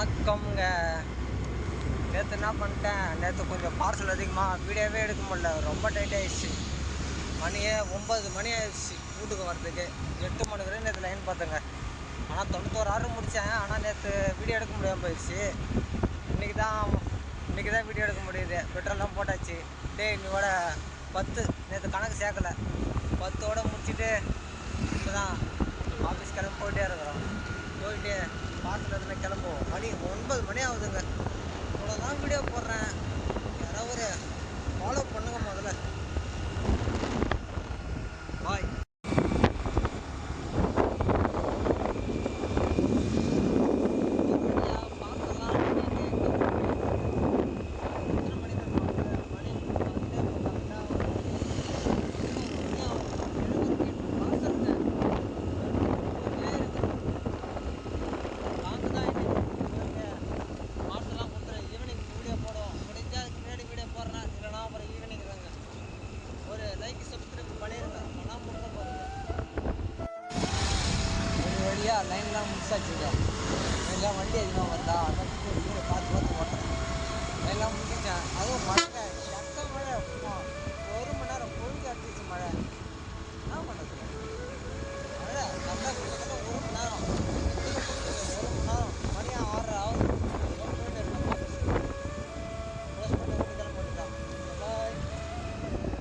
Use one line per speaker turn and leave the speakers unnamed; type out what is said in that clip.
வணக்கம்ங்க. நேற்று என்ன பண்ணிட்டேன், நேற்று கொஞ்சம் பார்சல் அதிகமாக வீடியோவே எடுக்க முடியல, ரொம்ப டைட் ஆகிடுச்சு. மணியே 9 மணி ஆயிடுச்சு வீட்டுக்கு வர்றதுக்கு. 8 மணி வரையும் நேற்று லைன் பார்த்தேங்க. ஆனால் 91 ஆர்டர் முடித்தேன். ஆனால் நேற்று வீடியோ எடுக்க முடியாமல் போயிடுச்சு. இன்றைக்கி தான் வீடியோ எடுக்க முடியுது. பெட்ரோல்லாம் போட்டாச்சு. இன்னையோட 10, நேற்று கணக்கு சேர்க்கலை, 10ஓட முடிச்சுட்டு இப்போ தான் ஆஃபீஸ் கிளம்பி போயிட்டே இருக்கிறோம். போயிட்டு பார்சல் எதுனா கிளம்புவோம். மணி 9 மணி ஆகுதுங்க. இவ்வளோ தான் வீடியோ போடுறேன். யாராவது ஒரு ஃபாலோ பண்ணுங்க முதல்ல. பாய். லைக் சப்ஸ்கிரைப் பண்ணிடுங்க. ஆனால் முட்டை போடுங்க. ஒரு வழியாக லைன்லாம் முடிச்சாச்சுங்க. எல்லாம் வண்டி அதிகமாக வந்தா அதான்